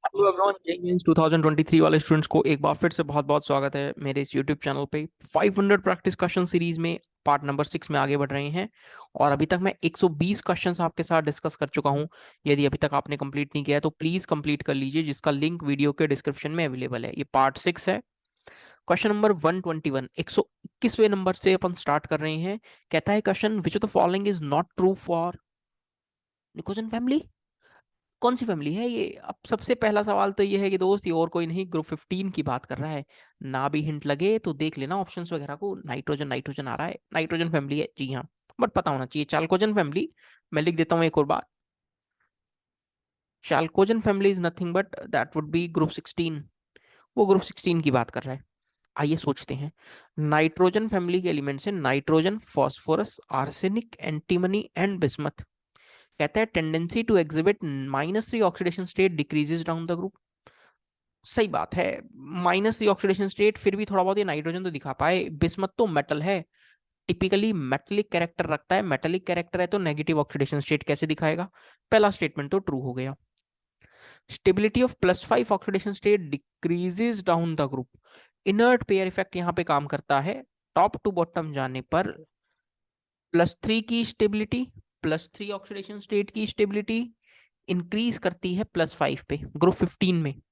Hello everyone, JEE mains 2023 वाले students को एक बार फिर से बहुत बहुत स्वागत है मेरे इस यूट्यूब चैनल पे। 500 प्रैक्टिस क्वेश्चन सीरीज में पार्ट नंबर 6 में आगे बढ़ रहे हैं और अभी तक मैं 120 क्वेश्चंस आपके साथ डिस्कस कर चुका हूं। यदि अभी तक आपने कंप्लीट नहीं किया है तो प्लीज कंप्लीट कर लीजिए, जिसका लिंक वीडियो के डिस्क्रिप्शन में अवेलेबल है। ये पार्ट 6 है। क्वेश्चन नंबर 121, 121वें नंबर से अपन स्टार्ट कर रहे हैं। कहता है question, which of the following is not true for निकोजन family. कौन सी फैमिली है ये? अब सबसे पहला सवाल तो ये है कि दोस्त, ये और कोई नहीं, ग्रुप 15 की बात कर रहा है। ना भी हिंट लगे तो देख लेना ऑप्शंस वगैरह को। नाइट्रोजन नाइट्रोजन आ रहा है, नाइट्रोजन फैमिली है, जी हाँ। बट पता होना चाहिए। चाल्कोजन फैमिली। मैं लिख देता हूँ एक और बात। चाल्कोजन family is nothing but that would B group 16। वो ग्रुप 16 की बात कर रहा है। आइए सोचते हैं। नाइट्रोजन फैमिली के एलिमेंट्स है nitrogen, phosphorus, arsenic, antimony and bismuth. कहता है tendency to exhibit -3 oxidation state decreases down the group. सही बात है। -3 ऑक्सीडेशन स्टेट, फिर भी थोड़ा बहुत ये नाइट्रोजन तो दिखा पाए। बिस्मथ तो मेटल है, टिपिकली मेटेलिक कैरेक्टर रखता है। मेटेलिक कैरेक्टर है तो नेगेटिव ऑक्सीडेशन स्टेट कैसे दिखाएगा? पहला स्टेटमेंट तो ट्रू हो गया। Stability of +5 oxidation state decreases down the group. Inert pair effect यहाँ पे काम करता है। टॉप टू बॉटम जाने पर +3 की स्टेबिलिटी, +3 ऑक्सीडेशन स्टेट की स्टेबिलिटी इंक्रीज करती है +5 पे ग्रुप 15 में।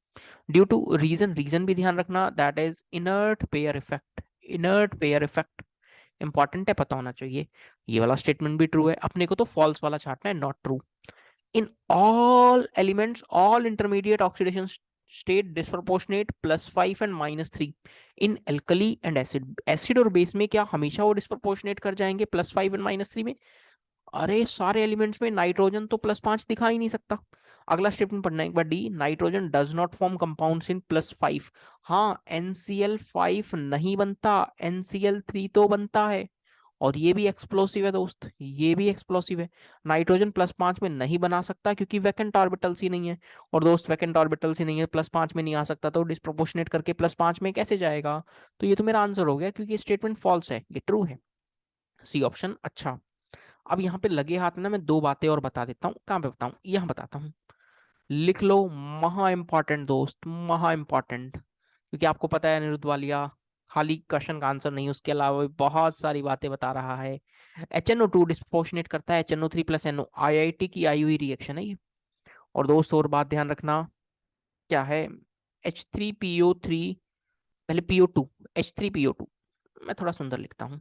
ड्यू टू रीजन भी ध्यान रखना, that is inert pair effect. Inert pair effect important है, पता होना चाहिए। ये वाला स्टेटमेंट भी ट्रू है। अपने को तो फॉल्स वाला छाटना है, not true. In all elements all intermediate oxidation state disproportionate +5 and -3 in alkali and acid. Acid और बेस में क्या हमेशा वो डिस्प्रोपोर्शनेट कर जाएंगे +5 एंड -3 में? अरे सारे एलिमेंट्स में नाइट्रोजन तो +5 दिखा ही नहीं सकता। अगला स्टेटमेंट पढ़ना एक बार। D, nitrogen does not form compounds in +5। हाँ, NCl5 नहीं बनता, NCl3 तो बनता है। और ये भी एक्सप्लोसिव है दोस्त, ये भी एक्सप्लोसिव है। नाइट्रोजन +5 में नहीं बना सकता क्योंकि वैकेंट ऑर्बिटल्स ही नहीं है। और दोस्त वैकेंट ऑर्बिटल्स ही नहीं है, +5 में नहीं आ सकता, तो डिस्प्रोपोर्शनेट करके +5 में कैसे जाएगा? तो ये तो मेरा आंसर हो गया, क्योंकि स्टेटमेंट फॉल्स है, ये ट्रू है। C option. अच्छा, अब यहाँ पे लगे हाथ में ना मैं दो बातें और बता देता हूँ। कहाँ पे बताऊँ? यहाँ बताता हूँ। लिख लो। महा इंपॉर्टेंट दोस्त, महा इंपॉर्टेंट। क्योंकि आपको पता है अनिरुद्ध वालिया खाली क्वेश्चन का आंसर नहीं, उसके अलावा भी बहुत सारी बातें बता रहा है। HNO2 डिस्प्रोपोर्शनेट करता है HNO3 + NO। IIT की आई हुई रिएक्शन है ये। और दोस्त और बात ध्यान रखना, क्या है? H3PO3, पहले PO2, H3PO2। मैं थोड़ा सुंदर लिखता हूँ।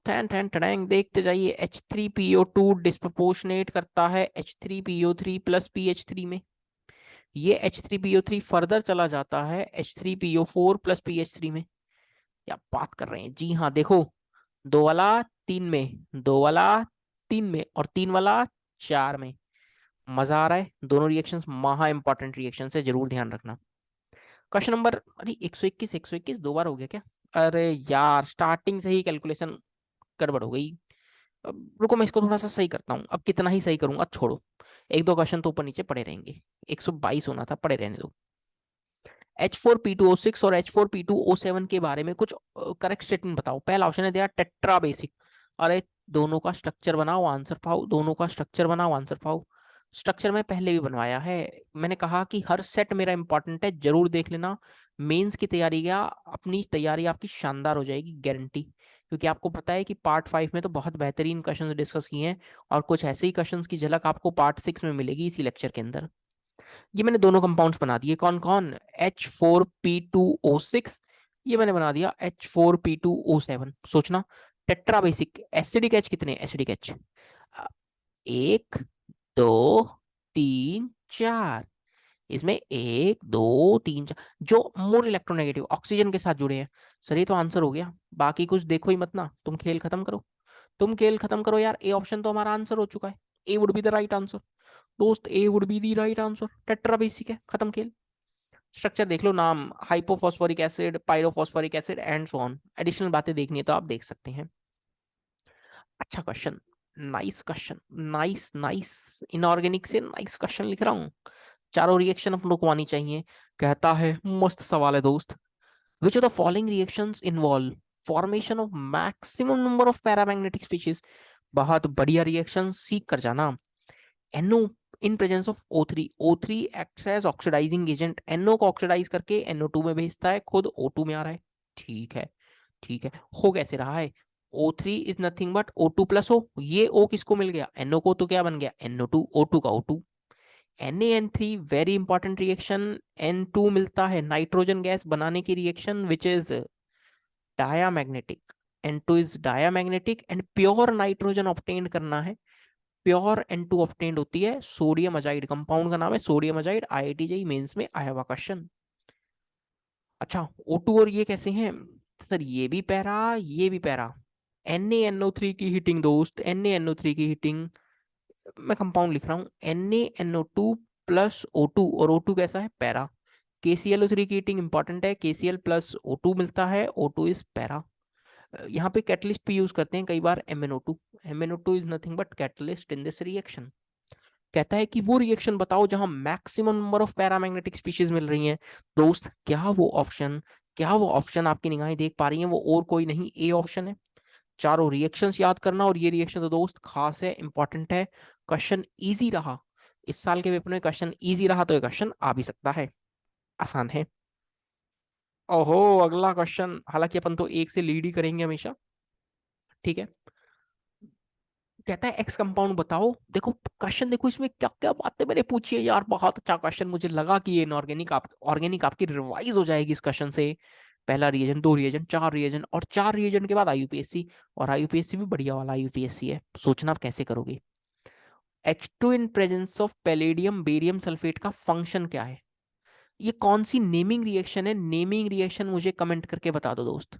टैन टैन टैंग, देखते जाइए। H3PO2 डिस्प्रोपोर्शनेट करता है H3PO3 + PH3 में। ये H3PO3 फर्दर चला जाता है H3PO4 + PH3 में। क्या बात कर रहे हैं? जी हाँ, देखो। दो वाला 3 में, दो वाला 3 में, और 3 वाला 4 में। मजा आ रहा है। दोनों रिएक्शंस महा इंपॉर्टेंट रिएक्शन है, जरूर ध्यान रखना। क्वेश्चन नंबर, अरे 121, 121 दो बार हो गया क्या? अरे यार, स्टार्टिंग से ही कैलकुलेशन गड़बड़ हो गई। अब रुको, मैं इसको थोड़ा सा सही करता हूँ। अब कितना ही सही करूंगा, छोड़ो। एक दो क्वेश्चन तो ऊपर नीचे पड़े रहेंगे। 122 होना था, पड़े रहने दो। H4P2O6 और H4P2O7 के बारे में कुछ करेक्ट स्टेटमेंट बताओ। पहला ऑप्शन है दिया टेट्रा बेसिक। अरे दोनों का स्ट्रक्चर बनाओ, आंसर पाओ। दोनों का स्ट्रक्चर बनाओ, आंसर पाओ। स्ट्रक्चर मैं पहले भी बनवाया है। मैंने कहा कि हर सेट मेरा इंपॉर्टेंट है, जरूर देख लेना। मेंस की तैयारी, क्या अपनी तैयारी आपकी शानदार हो जाएगी, गारंटी। क्योंकि आपको पता है कि पार्ट 5 में तो बहुत बेहतरीन क्वेश्चन डिस्कस किए हैं। और कुछ ऐसे ही क्वेश्चंस की झलक आपको पार्ट 6 में मिलेगी इसी लेक्चर के अंदर। ये मैंने दोनों कंपाउंड्स बना दिए। कौन कौन? H4P2O6, ये मैंने बना दिया H4P2O7। सोचना, टेट्रा बेसिक। एसिडिक एच कितने? Acidic H 1, 2, 3, 4। इसमें 1, 2, 3, 4 जो मोर इलेक्ट्रोनेगेटिव ऑक्सीजन के साथ जुड़े हैं। सर ये तो आंसर हो गया। बाकी कुछ देखो ही मत ना, तुम खेल खत्म करो। तुम खेल खत्म करो यार। ए ऑप्शन तो हमारा आंसर हो चुका है। A would be the right answer. दोस्त, A would be the right answer. Tetra basic है, खत्म खेल। स्ट्रक्चर देख लो, नाम hypophosphoric acid, pyrophosphoric acid and so on. Additional बातें देखनी है तो आप देख सकते हैं। अच्छा question, nice question, nice nice. Inorganic से नाइस क्वेश्चन लिख रहा हूँ। चारों रिएक्शन अपन को आनी चाहिए। कहता है, मस्त सवाल है दोस्त। Which of the following reactions involve formation of maximum number of paramagnetic species. बहुत बढ़िया रिएक्शन, सीख कर जाना। NO in presence of O3, O3 acts as oxidising agent, NO को ऑक्सीडाइज करके NO2 में भेजता है, खुद O2 में आ रहा है। ठीक है, ठीक है, हो कैसे रहा है? O3 is nothing but O2 plus O, ये O किसको मिल गया? NO को, तो क्या बन गया? NO2, O2 का O2। NaN3 very important reaction, N2 मिलता है नाइट्रोजन गैस बनाने की reaction which is diamagnetic. N2 is diamagnetic and pure nitrogen obtain करना है, प्योर N2 ऑब्टेन्ड होती है सोडियम अजाइड, कंपाउंड का नाम है sodium azide, IIT JEE mains में आया हुआ क्वेश्चन। अच्छा, O2 और ये कैसे हैं सर? ये भी पैरा, ये भी पैरा। NaNO3 की हीटिंग दोस्त, NaNO3 की हीटिंग, मैं कंपाउंड लिख रहा हूँ NaNO2 प्लस O2, और O2 कैसा है? पैरा। KClO3 की हीटिंग इंपॉर्टेंट है, KCl प्लस O2 मिलता है, O2 इज पैरा। यहाँ पे कैटलिस्ट भी यूज करते हैं कई बार, MnO2। MnO2 is nothing but catalyst in this reaction. कहता है कि वो रिएक्शन बताओ जहां maximum number of paramagnetic species मिल रही हैं। दोस्त, क्या वो ऑप्शन आपकी निगाहें देख पा रही हैं? वो और कोई नहीं, ए ऑप्शन है। चारों रिएक्शंस याद करना, और ये रिएक्शन तो दोस्त खास है, इंपॉर्टेंट है। क्वेश्चन इजी रहा, इस साल के पेपर में क्वेश्चन इजी रहा तो ये क्वेश्चन आ भी सकता है, आसान है। ओहो, अगला क्वेश्चन, हालांकि अपन तो एक से लीड ही करेंगे हमेशा, ठीक है। कहता है एक्स कंपाउंड बताओ। देखो क्वेश्चन, देखो इसमें क्या क्या बातें मैंने पूछी है यार, बहुत अच्छा क्वेश्चन। मुझे लगा कि ये इनऑर्गेनिक ऑर्गेनिक आपकी रिवाइज हो जाएगी इस क्वेश्चन से। पहला रीजन, दो रीजन, चार रीजन, और चार रीजन के बाद IUPAC, और IUPAC भी बढ़िया वाला IUPAC है। सोचना आप कैसे करोगे। H2 in presence of palladium barium sulphate का फंक्शन क्या है? ये कौन सी नेमिंग रिएक्शन है? नेमिंग रिएक्शन मुझे कमेंट करके बता दो दोस्त।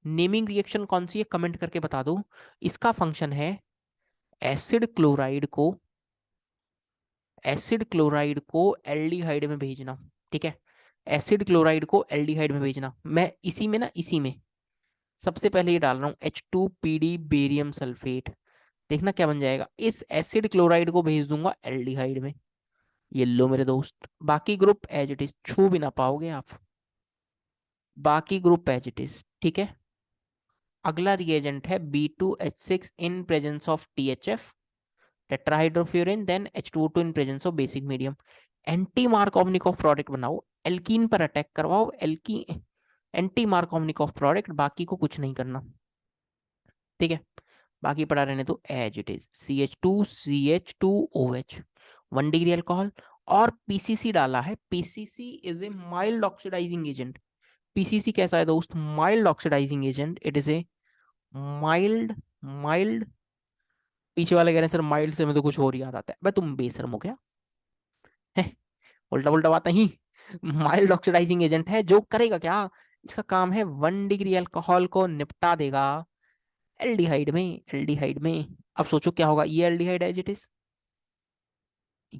नेमिंग रिएक्शन कौन सी है, कमेंट करके बता दो। इसका फंक्शन है एसिड क्लोराइड को, एसिड क्लोराइड को एल्डिहाइड में भेजना। ठीक है, एसिड क्लोराइड को एल्डिहाइड में भेजना। मैं इसी में ना, इसी में सबसे पहले ये डाल रहा हूँ H2PD बेरियम सल्फेट। देखना क्या बन जाएगा, इस एसिड क्लोराइड को भेज दूंगा एल्डिहाइड में। ये लो मेरे दोस्त, बाकी ग्रुप एज इट इज, छू भी ना पाओगे आप, बाकी ग्रुप एज इट इज, ठीक है। अगला रिएजेंट है B2H6 in presence of THF tetrahydrofuran, then H2O2 in presence of basic medium. Anti Markovnikov product बनाओ, एल्कीन पर अटैक करवाओ, एल्की एंटी मार्कोवनिकॉफ प्रोडक्ट, बाकी को कुछ नहीं करना, ठीक है। बाकी पड़ा रहने तो as it is, CH2CH2OH, 1 degree alcohol. और PCC डाला है, PCC is a mild oxidising agent. PCC कैसा है दोस्त? Mild oxidising agent, it is a mild, mild, पीछे वाले कह रहे हैं सर माइल्ड से में तो कुछ और याद आता है, भाई तुम बेशर्म हो क्या है? उल्टा उल्टा बात नहीं। माइल्ड ऑक्सीडाइजिंग एजेंट है, जो करेगा क्या, इसका काम है 1 डिग्री अल्कोहल को निपटा देगा एल्डिहाइड में, एल्डिहाइड में। अब सोचो क्या होगा, ये एल्डिहाइड एज इट इज,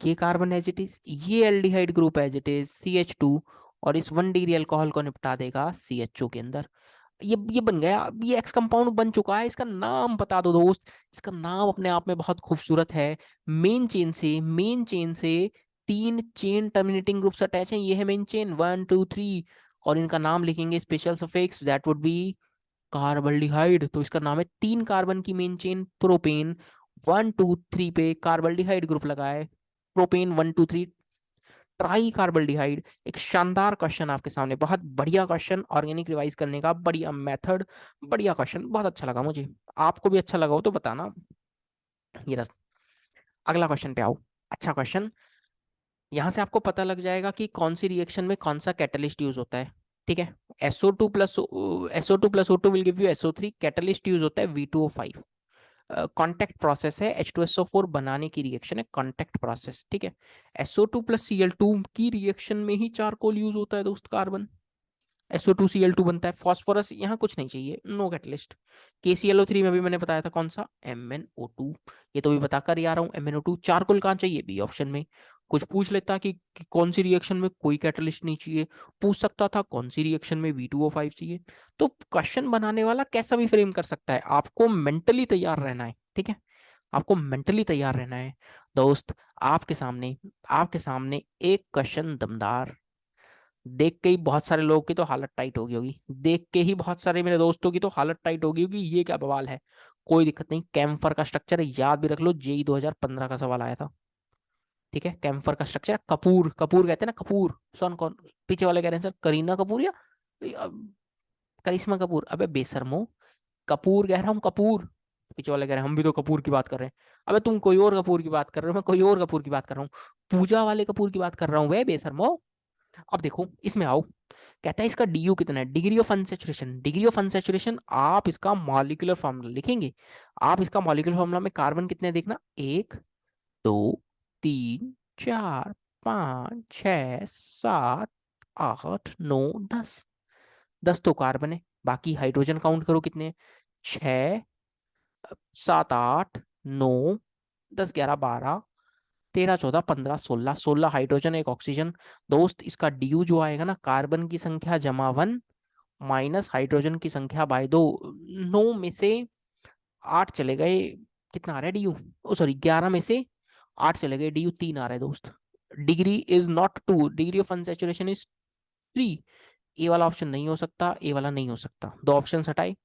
ये कार्बन एज इट इज, ये aldehyde group as it is CH2, और इस 1 डिग्री अल्कोहल को निपटा देगा CHO के अंदर। ये बन गया, अब ये एक्स कंपाउंड बन चुका है। इसका नाम बता दो दोस्त, इसका नाम अपने आप में बहुत खूबसूरत है। मेन चेन से 3 चेन टर्मिनेटिंग ग्रुप्स अटैच हैं, ये है मेन चेन 1 2 3, और इनका नाम लिखेंगे special suffix, that would be carbaldehyde. तो इसका नाम है 3 कार्बन की मेन चेन प्रोपेन, 1 2 3 पे कार्बल्डिहाइड ग्रुप लगाए, प्रोपेन 1 2 3, ट्राई कार्बल्डिहाइड। एक शानदार क्वेश्चन आपके सामने, बहुत बढ़िया क्वेश्चन, ऑर्गेनिक रिवाइज करने का बढ़िया मेथड, बढ़िया क्वेश्चन, बहुत अच्छा लगा मुझे। आपको भी अच्छा लगा हो तो बताना। ये रस, अगला क्वेश्चन पे आओ। अच्छा क्वेश्चन, यहां से आपको पता लग जाएगा कि कौन सी रिएक्शन में कौन सा कैटलिस्ट यूज होता है, ठीक है। SO2 plus O2 will give you SO3, catalyst use होता है V2O5। कॉन्टैक्ट प्रोसेस है, H2SO4 बनाने की रिएक्शन है, कॉन्टैक्ट प्रोसेस, ठीक है। SO2 प्लस Cl2 की रिएक्शन में ही चारकोल यूज होता है दोस्त, कार्बन, SO2Cl2 बनता है। फॉस्फोरस यहाँ कुछ नहीं चाहिए, नो कैटलिस्ट। KClO3 में भी मैंने बताया था कौन सा, MnO2, ये तो भी बता कर ही आ रहा हूँ, MnO2। चारकोल कहाँ चाहिए? बी ऑप्शन में। कुछ पूछ लेता कि कौन सी रिएक्शन में कोई कैटलिस्ट नहीं चाहिए, पूछ सकता था कौन सी रिएक्शन में V2O5 चाहिए। तो क्वेश्चन बनाने वाला कैसा भी फ्रेम कर सकता है, आपको मेंटली तैयार रहना है, ठीक है। आपको मेंटली तैयार रहना है दोस्त। आपके सामने एक क्वेश्चन दमदार, देख के ही बहुत सारे लोगों की तो हालत टाइट हो गई होगी, देख के ही बहुत सारे मेरे दोस्तों की तो हालत टाइट हो गई होगी, ये क्या बवाल है। कोई दिक्कत नहीं, कैम्फर का स्ट्रक्चर याद भी रख लो, JEE 2015 का सवाल आया था। ठीक है, कैम्फर का स्ट्रक्चर। कपूर, कपूर कहते हैं ना, कपूर। कौन कौन, पीछे वाले कह रहे हैं सर करीना कपूर या करिश्मा कपूर। अबे बेशर्मो, कपूर कह रहा हूँ, कपूर। पीछे वाले कह रहे हैं हम भी तो कपूर की बात कर रहे हैं। अबे तुम कोई और कपूर की बात कर रहे हो, मैं कोई और कपूर की बात कर रहा हूँ। पूजा वाले कपूर की बात कर रहा हूँ वे बेशर्मो। अब देखो इसमें आओ, कहता है इसका डीयू कितना है, degree of unsaturation. Degree of unsaturation आप इसका मॉलिक्यूलर फॉर्मूला लिखेंगे। आप इसका मॉलिक्यूलर फॉर्मूला में कार्बन कितने देखना, 1 2 3 4 5 6 7 8 9 10। 10 तो कार्बन है, बाकी हाइड्रोजन काउंट करो कितने हैं, 6 7 8 9 10 11 12 13 14 15 16, 16 हाइड्रोजन, एक ऑक्सीजन। दोस्त इसका ड्यू जो आएगा ना, कार्बन की संख्या जमा 1 माइनस हाइड्रोजन की संख्या बाय 2। 9 में से 8 चले गए, कितना आ रहा है ड्यू, ओ सॉरी 11 में से 8 चले गए, ड्यू 3 आ रहा है दोस्त। Degree is not 2, degree of unsaturation is 3। ए वाला ऑप्शन नहीं हो सकता, ए वाला नहीं हो सकता, दो ऑप्शन हटाए।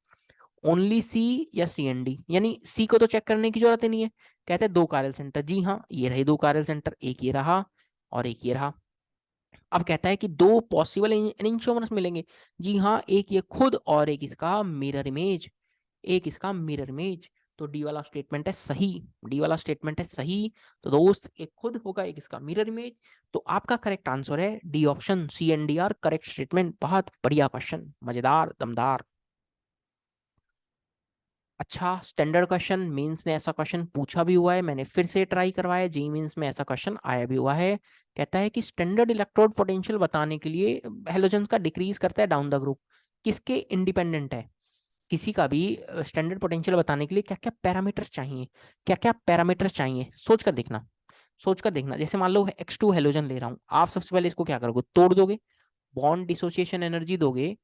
ओनली सी या सी एंड डी, यानी सी को तो चेक करने की जरूरत ही नहीं है। कहते हैं 2 कार्यल सेंटर, जी हाँ ये रहे 2 कार्यल सेंटर, एक ये रहा और एक ये रहा। अब कहता है कि 2 पॉसिबल एनिंचोमर्स मिलेंगे, जी हाँ एक ये खुद और एक इसका मिरर इमेज, एक इसका मिरर इमेज। तो डी वाला स्टेटमेंट है सही, डी वाला स्टेटमेंट है सही। तो दोस्त एक खुद होगा, एक इसका मिरर इमेज। तो आपका करेक्ट आंसर है D option, C and D are correct statement. बहुत बढ़िया क्वेश्चन, मजेदार, दमदार। अच्छा, स्टैंडर्ड क्वेश्चन, मेंस ने ऐसा क्वेश्चन पूछा भी हुआ है, मैंने फिर से ट्राई करवाया, जेई मेंस में ऐसा क्वेश्चन आया भी हुआ है। कहता है कि स्टैंडर्ड इलेक्ट्रोड पोटेंशियल बताने के लिए हेलोजन्स का डिक्रीज करता है डाउन द ग्रुप, किसके इंडिपेंडेंट है। किसी का भी स्टैंडर्ड पोटेंशियल बताने के लिए क्या क्या पैरामीटर्स चाहिए, क्या क्या पैरामीटर्स चाहिए, सोच कर देखना। सोच कर देखना, जैसे मान लो X2 हेलोजन ले रहा हूँ, आप सबसे पहले इसको क्या करोगे, तोड़ दोगे, बॉन्ड डिसोसिएशन एनर्जी दोगे,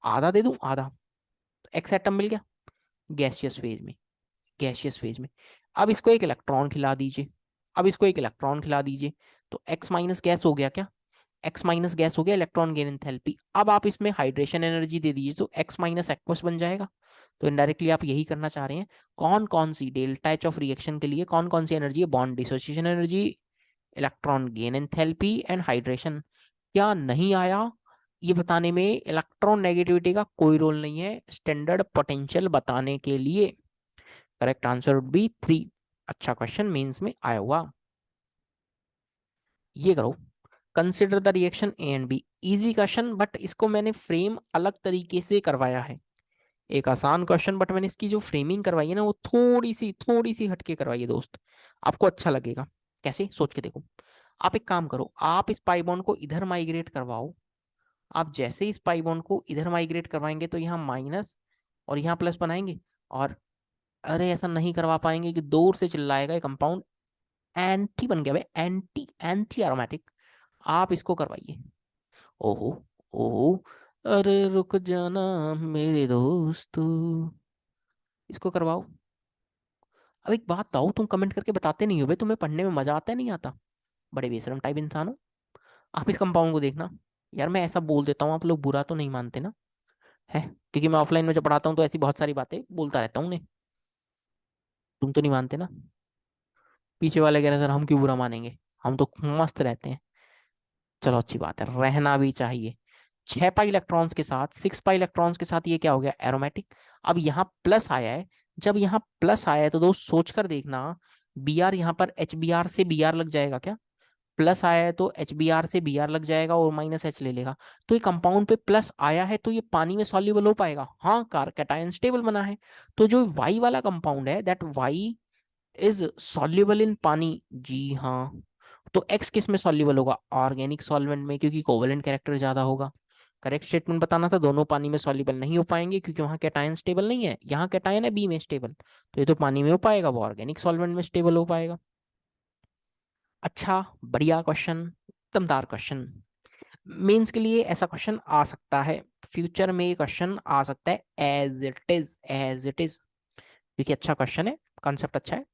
आधा दे दूं आधा, तो एक्स एटम मिल गया गैसियस फेज में, गैसियस फेज में। अब इसको एक इलेक्ट्रॉन खिला दीजिए, अब इसको एक इलेक्ट्रॉन खिला दीजिए, तो एक्स माइनस गैस हो गया क्या, एक्स माइनस गैस हो गया, इलेक्ट्रॉन गेन एंथैल्पी। अब आप इसमें हाइड्रेशन एनर्जी दे दीजिए तो एक्स माइनस एक्वस बन जाएगा। तो इनडायरेक्टली आप यही करना चाह रहे हैं। कौन कौन सी डेल्टा एच ऑफ रिएक्शन के लिए कौन कौन सी एनर्जी है, bond dissociation energy, electron gain enthalpy and hydration. क्या नहीं आया, ये बताने में इलेक्ट्रॉन नेगेटिविटी का कोई रोल नहीं है स्टैंडर्ड पोटेंशियल बताने के लिए। Correct answer would be 3। अच्छा क्वेश्चन मेंस में आया हुआ। ये करो, consider the reaction A and B. Easy question but इसको मैंने फ्रेम अलग तरीके से करवाया है। एक आसान क्वेश्चन बट मैंने इसकी जो फ्रेमिंग करवाई है ना, वो थोड़ी सी हटके करवाई है दोस्त, आपको अच्छा लगेगा। कैसे, सोच के देखो। आप एक काम करो, आप इस पाई बॉन्ड को इधर माइग्रेट करवाओ। आप जैसे ही इस पाई बॉन्ड को इधर माइग्रेट करवाएंगे तो यहाँ माइनस और यहाँ प्लस बनाएंगे। और अरे ऐसा नहीं करवा पाएंगे कि दूर से चिल्लाएगा ये कंपाउंड एंटी बन गया भाई, एंटी एंटी एरोमेटिक। आप इसको करवाइए। ओहो, ओहो, अरे रुक जाना मेरे दोस्त, इसको करवाओ। अब एक बात बताओ, तुम कमेंट करके बताते नहीं हो भाई, तुम्हें पढ़ने में मजा आता है नहीं आता, बड़े बेशरम टाइप इंसान हो। आप इस कंपाउंड को देखना। यार मैं ऐसा बोल देता हूँ, आप लोग बुरा तो नहीं मानते ना, है, क्योंकि मैं ऑफलाइन में जब पढ़ाता हूँ तो ऐसी बहुत सारी बातें बोलता रहता हूँ उन्हें, तुम तो नहीं मानते ना। पीछे वाले कह रहे हैं सर हम क्यों बुरा मानेंगे, हम तो मस्त रहते हैं। चलो अच्छी बात है, रहना भी चाहिए। 6 पाई इलेक्ट्रॉन्स के साथ, 6 पाई इलेक्ट्रॉन्स के साथ ये क्या हो गया, एरोमेटिक। अब यहाँ प्लस आया है, जब यहाँ प्लस आया है तो दोस्त सोच कर देखना, बी आर यहाँ पर एच बी आर से बी आर लग जाएगा क्या, प्लस आया है तो एच बी आर से बी आर लग जाएगा और माइनस एच ले लेगा। तो ये कंपाउंड पे प्लस आया है तो ये पानी में सॉल्युबल हो पाएगा, हाँ कार कैटायन स्टेबल बना है। तो जो वाई वाला कंपाउंड है, that Y is soluble in पानी, जी हाँ। तो एक्स किस में सॉल्युबल होगा, ऑर्गेनिक सॉल्वेंट में, क्योंकि कोवेलेंट कैरेक्टर ज्यादा होगा। करेक्ट स्टेटमेंट बताना था, दोनों पानी में सॉल्युबल नहीं हो पाएंगे क्योंकि वहां कैटायन स्टेबल नहीं है, यहाँ कैटायन है बी में स्टेबल, तो ये तो पानी में हो पाएगा, वो ऑर्गेनिक सॉल्वेंट में स्टेबल हो पाएगा। अच्छा, बढ़िया क्वेश्चन, दमदार क्वेश्चन। मेंस के लिए ऐसा क्वेश्चन आ सकता है, फ्यूचर में ये क्वेश्चन आ सकता है, as it is, as it is, क्योंकि अच्छा क्वेश्चन है, कॉन्सेप्ट अच्छा है।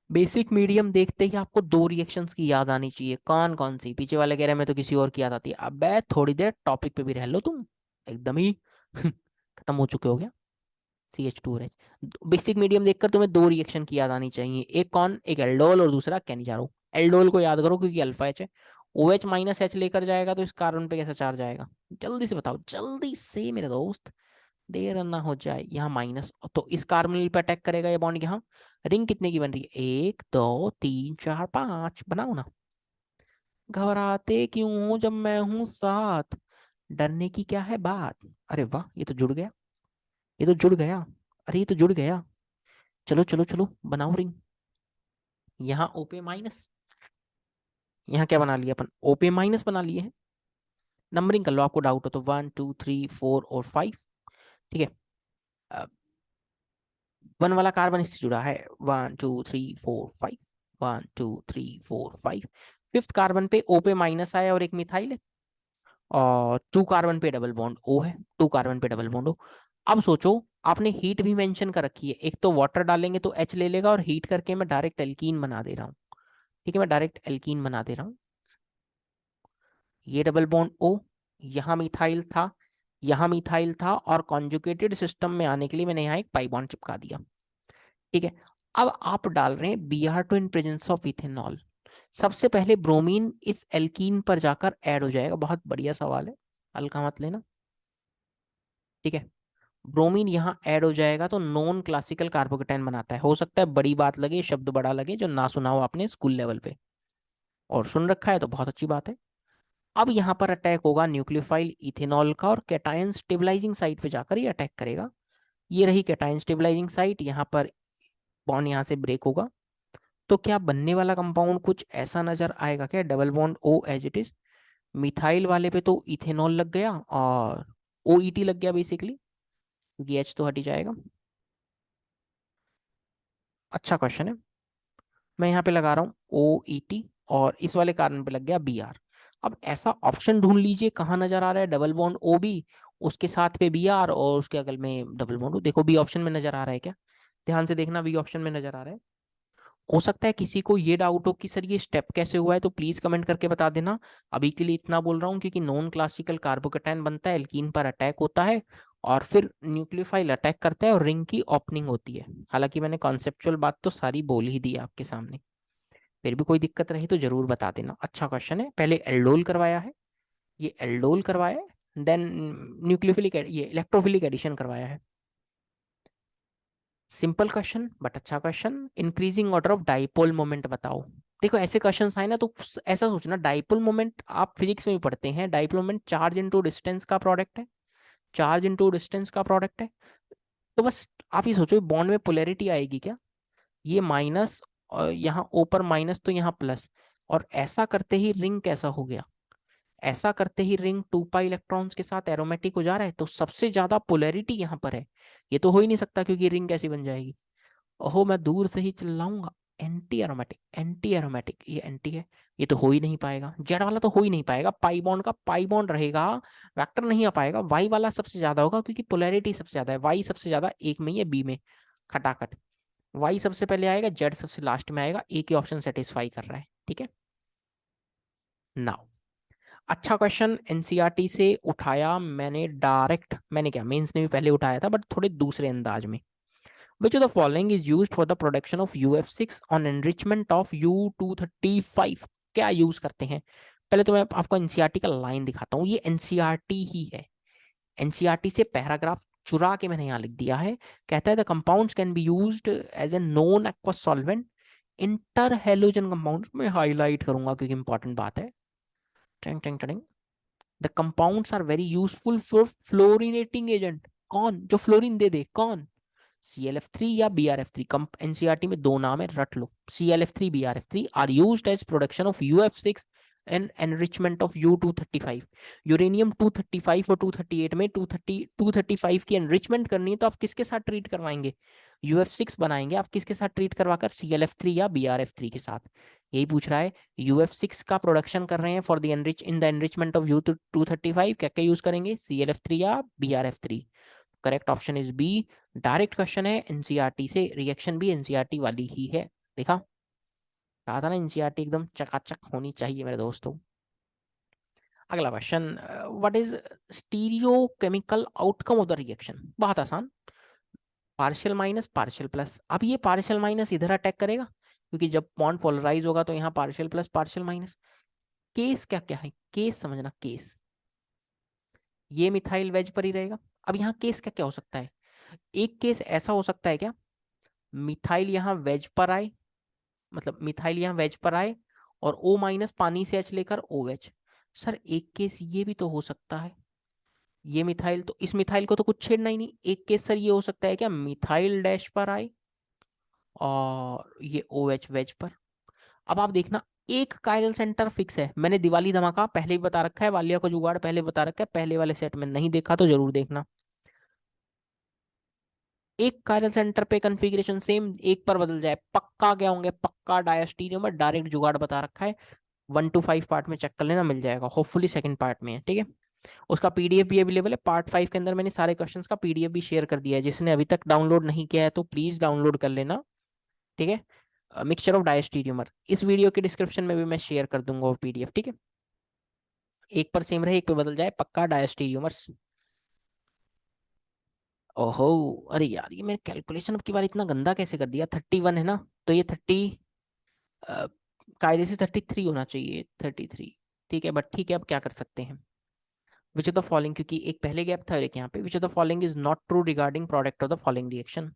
बेसिक मीडियम देखते ही आपको 2 रिएक्शंस की याद आनी चाहिए, कौन कौन सी, पीछे वाले कह रहे हैं मैं तो किसी और की याद आती है, अबे थोड़ी देर टॉपिक पे भी रह लो तुम, एकदम ही खत्म हो चुके हो गया। CH2OH, बेसिक मीडियम देखकर तुम्हें 2 रिएक्शन की याद आनी चाहिए, एक कौन, एक एल्डोल और दूसरा कैनिजारो। एल्डोल को याद करो क्योंकि अल्फा एच है। ओ एच माइनस एच लेकर जाएगा तो इस कार्बन पे कैसा चार्ज आएगा? जल्दी से बताओ, जल्दी से मेरे दोस्त, देर ना हो जाए। यहाँ माइनस, तो इस कार्बोनिल पे अटैक करेगा ये बॉन्ड यहाँ। रिंग कितने की बन रही है? 1 2 3 4 5, बनाओ ना। घबराते क्यों हो जब मैं हूं साथ, डरने की क्या है बात। अरे वाह, ये तो जुड़ गया, ये तो जुड़ गया, अरे ये तो जुड़ गया। चलो चलो चलो, बनाओ रिंग। यहाँ ओपे माइनस, यहाँ क्या बना लिया अपन? ओपे माइनस बना लिए हैं। नंबरिंग कर लो, आपको डाउट हो तो 1 2 3 4 और 5। ठीक है, 1 वाला कार्बन इससे जुड़ा है, 1 2 3 4 5, 1 2 3 4 5। फिफ्थ कार्बन पे ओ पे माइनस आया और एक मिथाइल है, और 2 कार्बन पे डबल बॉन्ड ओ है, 2 कार्बन पे डबल बॉन्ड ओ। अब सोचो, आपने हीट भी मेंशन कर रखी है, एक तो वाटर डालेंगे तो एच ले लेगा, और हीट करके मैं डायरेक्ट एल्कीन बना दे रहा हूँ। ठीक है, मैं डायरेक्ट एल्कीन बना दे रहा हूँ। ये डबल बॉन्ड ओ, यहाँ मिथाइल था, यहाँ मिथाइल था, और कॉन्जुगेटेड सिस्टम में आने के लिए मैंने यहाँ एक पाई बॉन्ड चिपका दिया। ठीक है, अब आप डाल रहे हैं Br2 in presence of ethanol. सबसे पहले ब्रोमीन इस एल्कीन पर जाकर ऐड हो जाएगा। बहुत बढ़िया सवाल है, हल्का मत लेना। ठीक है, ब्रोमीन यहाँ ऐड हो जाएगा तो नॉन क्लासिकल कार्बोकेटाइन बनाता है। हो सकता है बड़ी बात लगे, शब्द बड़ा लगे, जो ना सुना हो आपने स्कूल लेवल पे, और सुन रखा है तो बहुत अच्छी बात है। अब यहाँ पर अटैक होगा न्यूक्लियोफाइल इथेनॉल का, और कैटायन स्टेबलाइजिंग साइट पे जाकर ये अटैक करेगा। ये रही कैटायन स्टेबलाइजिंग साइट, यहाँ पर बॉन्ड यहाँ से ब्रेक होगा। तो क्या बनने वाला कंपाउंड कुछ ऐसा नजर आएगा क्या? Double bond O as it is. Methyl वाले पे तो इथेनॉल लग गया और ओ ई टी लग गया बेसिकली, क्योंकि एच तो हट ही जाएगा। अच्छा क्वेश्चन है। मैं यहाँ पे लगा रहा हूँ ओ ई टी, और इस वाले कारण पे लग गया बी आर। अब ऐसा ऑप्शन ढूंढ लीजिए कहाँ नजर आ रहा है डबल बॉन्ड ओ बी, उसके साथ पे बी आर, और उसके अगल में डबल बॉन्ड ओ। देखो बी ऑप्शन में नजर आ रहा है क्या? ध्यान से देखना, बी ऑप्शन में नजर आ रहा है। हो सकता है किसी को ये डाउट हो कि सर ये स्टेप कैसे हुआ है, तो प्लीज कमेंट करके बता देना। अभी के लिए इतना बोल रहा हूँ क्योंकि नॉन क्लासिकल कार्बोकेटाइन बनता है, एल्कीन पर अटैक होता है, और फिर न्यूक्लियोफाइल अटैक करता है और रिंग की ओपनिंग होती है। हालांकि मैंने कॉन्सेप्चुअल बात तो सारी बोल ही दी आपके सामने, फिर भी कोई दिक्कत रही तो जरूर बता देना। अच्छा क्वेश्चन है। पहले एल्डोल करवाया है, ये एल्डोल करवाया है, देन न्यूक्लियोफिलिक, ये इलेक्ट्रोफिलिक एडिशन करवाया है। सिंपल क्वेश्चन बट अच्छा question. Increasing order of dipole moment बताओ। देखो ऐसे क्वेश्चंस आए ना तो ऐसा सोचना, डाइपोल मोमेंट आप फिजिक्स में भी पढ़ते हैं, dipole moment charge into distance का प्रोडक्ट है, चार्ज इनटू डिस्टेंस का प्रोडक्ट है। तो बस आप ये सोचो बॉन्ड में पोलैरिटी आएगी क्या? ये माइनस, और यहाँ ऊपर माइनस तो यहाँ प्लस, और ऐसा करते ही रिंग कैसा हो गया? ऐसा करते ही रिंग 2 पाई इलेक्ट्रॉन्स के साथ एरोमेटिक हो जा रहा है, तो सबसे ज्यादा पोलैरिटी यहाँ पर है। ये तो हो ही नहीं सकता क्योंकि रिंग कैसी बन जाएगी? ओहो, मैं दूर से ही चिल्लाऊंगा, एंटी एरोमेटिक, एंटी एरोमेटिक, ये एंटी है, ये तो हो ही नहीं पाएगा। जेड वाला तो हो ही नहीं पाएगा, पाई बॉन्ड का पाई बॉन्ड रहेगा, वेक्टर नहीं आ पाएगा। वाई वाला सबसे ज्यादा होगा क्योंकि पोलैरिटी सबसे ज्यादा है, वाई सबसे ज्यादा एक में ही है, बी में खटाखट। वाई सबसे पहले आएगा, जेड सबसे लास्ट में आएगा, एक ही ऑप्शन सेटिस्फाई कर रहा है। ठीक है, नाउ अच्छा क्वेश्चन एनसीईआरटी से उठाया मैंने डायरेक्ट, मैंने क्या मेंस ने भी पहले उठाया था बट थोड़े दूसरे अंदाज में। Which of the following is used for the production of UF6 on enrichment of U235? क्या यूज करते हैं? पहले तो मैं आपको एनसीईआरटी का लाइन दिखाता हूँ, ये एनसीईआरटी ही है। एनसीईआरटी से पैराग्राफ चुरा के मैंने यहाँ लिख दिया है। कहता है the compounds can be used as a non aqueous solvent inter halogen compounds. मैं हाईलाइट करूंगा क्योंकि इंपॉर्टेंट बात है। टिंग टिंग टिंग। The compounds are very useful for fluorinating agent. कौन? जो फ्लोरीन दे दे, कौन? ClF3 या BrF3। एनसीईआरटी में दो नाम है, रट लो। ClF3 BrF3 are used as production of UF6 and enrichment of U235। Uranium 235 और 238 में 235 की एनरिचमेंट करनी है तो आप किसके साथ ट्रीट करवाएंगे? UF6 बनाएंगे आप किसके साथ ट्रीट करवाकर? ClF3 या BrF3 के साथ। यही पूछ रहा है। UF6 का प्रोडक्शन कर रहे हैं for the enrich in the enrichment of U235, क्या क्या यूज करेंगे? ClF3 या BrF3। Correct option is B. Direct question है एनसीईआरटी से, रिएक्शन भी एनसीईआरटी वाली ही है। देखा, कहा था ना एनसीईआरटी एकदम चकाचक होनी चाहिए मेरे दोस्तों। अगला question, what is stereo chemical outcome of the reaction? बहुत आसान, पार्शियल माइनस पार्शियल प्लस। अब ये पार्शियल माइनस इधर अटैक करेगा, क्योंकि जब बॉन्ड पोलराइज होगा तो यहाँ partial plus partial minus. Case क्या क्या है, केस समझना, केस ये मिथाइल वेज पर ही रहेगा। अब यहाँ केस क्या क्या हो सकता है, एक केस ऐसा हो सकता है क्या, मिथाइल यहाँ वेज पर आए, मतलब मिथाइल यहाँ वेज पर आए और O माइनस पानी से H लेकर O वेज। सर एक केस ये भी तो हो सकता है, ये मिथाइल तो इस मिथाइल को तो कुछ छेड़ना ही नहीं। एक केस सर ये हो सकता है क्या, मिथाइल डैश पर आए और ये ओ एच वेज पर। अब आप देखना, एक कायरल सेंटर फिक्स है, मैंने दिवाली धमाका पहले भी बता रखा है, वालिया का जुगाड़ पहले बता रखा है, पहले वाले सेट में नहीं देखा तो जरूर देखना। एक कायरल सेंटर पे कॉन्फ़िगरेशन सेम एक पर बदल जाए, पक्का क्या होंगे, पक्का डायस्टीरियम, डायरेक्ट जुगाड़ बता रखा है। 1 to 5 पार्ट में चेक कर लेना, मिल जाएगा, होपफुली सेकंड पार्ट में है, ठीक है। उसका पीडीएफ भी अवेलेबल है, पार्ट 5 के अंदर मैंने सारे क्वेश्चंस का पीडीएफ भी शेयर कर दिया है, जिसने अभी तक डाउनलोड नहीं किया है तो प्लीज डाउनलोड कर लेना, ठीक है। मिक्सचर ऑफ डायस्टीरियमर इस वीडियो के डिस्क्रिप्शन में भी मैं शेयर कर दूंगा वो पीडीएफ, ठीक है। एक पर सेम रहे एक पे बदल जाए, पक्का डायस्टीरियमर्स। ओहो, अरे यार ये मेरे कैलकुलेशन अब की बार इतना गंदा कैसे कर दिया, 31 है ना, तो ये 30, कायदे से 33 होना चाहिए, 33, ठीक है, बट ठीक है, अब क्या कर सकते हैं। विच ऑफ द फॉलोइंग, क्योंकि एक पहले गैप था और एक यहाँ पे, विच of the following is not true regarding product of the following reaction.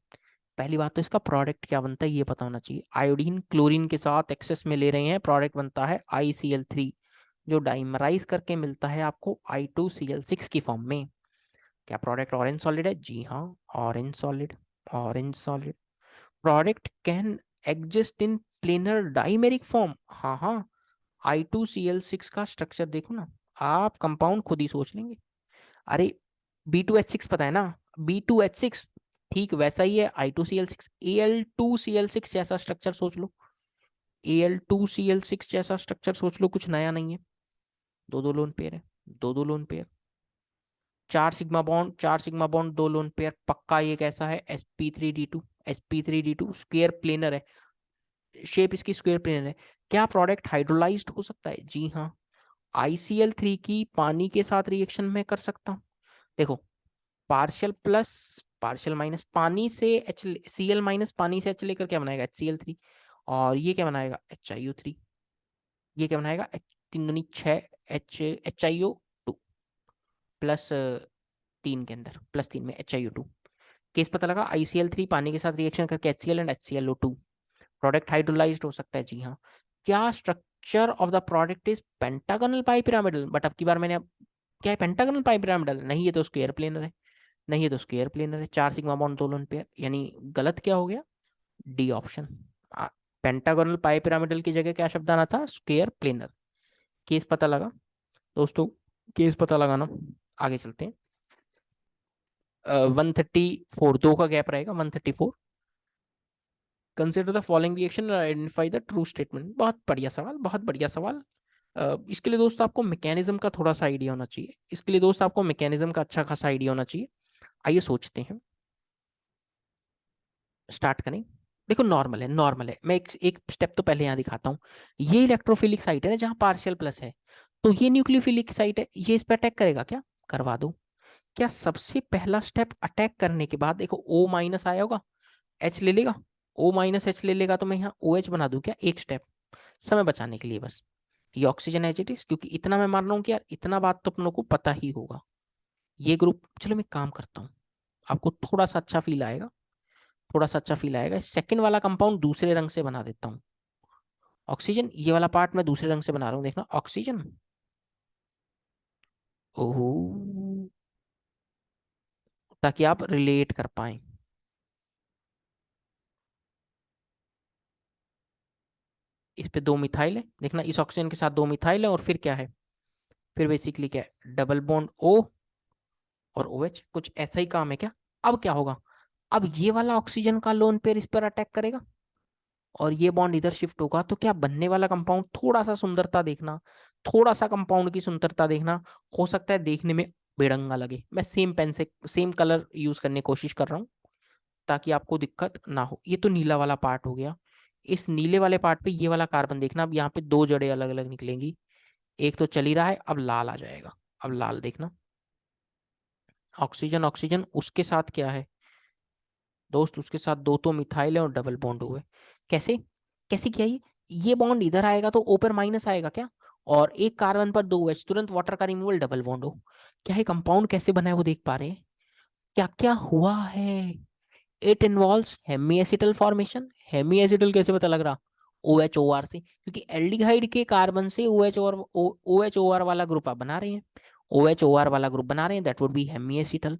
पहली बात तो इसका प्रोडक्ट क्या बनता है ये पता होना चाहिए, आयोडीन क्लोरीन के साथ एक्सेस में ले रहे हैं, प्रोडक्ट बनता है ICl3, जो डाइमराइज करके मिलता है आपको I2Cl6 की फॉर्म में। क्या प्रोडक्ट ऑरेंज सॉलिड है, जी हाँ, orange solid, orange solid. Product can exist in planar dimeric form, हाँ हाँ, I2Cl6 का स्ट्रक्चर देखो ना, आप कंपाउंड खुद ही सोच लेंगे। अरे B2H6 पता है ना, B2H6 ठीक वैसा ही है, I2Cl6, Al2Cl6 जैसा स्ट्रक्चर सोच लो, Al2Cl6 जैसा स्ट्रक्चर सोच लो, कुछ नया नहीं है। दो दो लोन पेयर है, दो दो lone pair, 4 sigma bond, 4 sigma bond, 2 lone pair, पक्का ये कैसा है, sp3d2, sp3d2 स्क्वायर प्लेनर है, शेप इसकी स्क्वायर प्लेनर है। क्या प्रोडक्ट हाइड्रोलाइज्ड हो सकता है, जी हाँ, ICl3 की पानी के साथ रिएक्शन में कर सकता हूँ। देखो, पार्शियल प्लस पार्शियल माइनस, पानी से एच, Cl माइनस पानी से H लेकर क्या बनाएगा, HCl3, और ये क्या बनाएगा, HiO3, ये क्या बनाएगा, तीन दूनी 6, HiO2 प्लस 3 के अंदर, +3 में HiO2। केस पता लगा, ICl3 पानी के साथ रिएक्शन करके HCl and HClO2, product hydrolysed हो सकता है, जी हाँ। क्या structure of the product is pentagonal pi pyramidal, but अब की बार मैंने, अब क्या है पेंटागोनल पाई पिरामिडल, नहीं ये तो स्क्वायर प्लेनर है, नहीं ये तो स्क्वायर प्लेनर है, 4 सिग्मा बॉन्ड 2 लोन पेयर, यानी गलत क्या हो गया, डी ऑप्शन। पेंटागोनल पाई पिरामिडल की जगह क्या शब्द आना था, स्क्वायर प्लेनर। केस पता लगा दोस्तों, केस पता लगाना, आगे चलते हैं। 134, दो का गैप रहेगा, 134। कंसिडर द फॉलोइंग रिएक्शन और आइडेंटिफाई द ट्रू स्टेटमेंट, बहुत बढ़िया सवाल, बहुत बढ़िया सवाल। इसके लिए दोस्त आपको मैकेनिज्म का थोड़ा सा आइडिया होना चाहिए, इसके लिए दोस्त आपको मैकेनिज्म का अच्छा खासा आइडिया होना चाहिए। आइए सोचते हैं, स्टार्ट करें। देखो नॉर्मल है, नॉर्मल है, मैं एक स्टेप तो पहले यहाँ दिखाता हूँ। ये इलेक्ट्रोफिलिक साइट है ना जहाँ पार्शियल प्लस है, तो ये न्यूक्लियोफिलिक साइट है, ये इस पर अटैक करेगा क्या, करवा दो। क्या सबसे पहला स्टेप अटैक करने के बाद, देखो O माइनस आया होगा, H ले लेगा, O माइनस H ले लेगा, तो मैं यहाँ OH बना दूं क्या, एक स्टेप, समय बचाने के लिए बस। ये ऑक्सीजन एज इट इज, क्योंकि इतना मैं मान रहा हूँ कि यार इतना बात तो अपनों को पता ही होगा। ये ग्रुप, चलो मैं काम करता हूँ, आपको थोड़ा सा अच्छा फील आएगा, थोड़ा सा अच्छा फील आएगा, सेकंड वाला कंपाउंड दूसरे रंग से बना देता हूँ। ऑक्सीजन, ये वाला पार्ट मैं दूसरे रंग से बना रहा हूँ, देखना ऑक्सीजन, ओहो, ताकि आप रिलेट कर पाए। इस पे 2 मिथाइल है, देखना इस ऑक्सीजन के साथ 2 मिथाइल है, और फिर क्या है, फिर बेसिकली क्या है, डबल बॉन्ड O और OH, कुछ ऐसा ही काम है क्या। अब क्या होगा, अब ये वाला ऑक्सीजन का लोन पेयर इस पर अटैक करेगा, और ये बॉन्ड इधर शिफ्ट होगा, तो क्या बनने वाला कंपाउंड, थोड़ा सा सुंदरता देखना, थोड़ा सा कंपाउंड की सुंदरता देखना, हो सकता है देखने में बेढंगा लगे, मैं सेम पेन से सेम कलर यूज करने की कोशिश कर रहा हूँ ताकि आपको दिक्कत ना हो। ये तो नीला वाला पार्ट हो गया, इस नीले वाले पार्ट पे ये वाला कार्बन देखना, अब यहाँ पे 2 जड़ें अलग अलग निकलेंगी, एक तो चल ही रहा है, अब लाल आ जाएगा, अब लाल देखना, ऑक्सीजन ऑक्सीजन, उसके साथ क्या है दोस्त, उसके साथ 2 तो मिथाइल है और डबल बॉन्ड हुए, कैसे, कैसे किया ये बॉन्ड इधर आएगा तो ओ पर माइनस आएगा क्या, और एक कार्बन पर दो OH, तुरंत वाटर का रिमूवल, डबल बॉन्ड हो। क्या है कंपाउंड कैसे बना है वो देख पा रहे हैं, क्या क्या हुआ है। It involves hemiacetal formation. Hemiacetal कैसे पता लग रहा, OH OR से, क्योंकि एल्डिहाइड के कार्बन से OH OR वाला ग्रुप आप बना रहे हैं, OH OR वाला ग्रुप बना रहे हैं, that would be hemiacetal.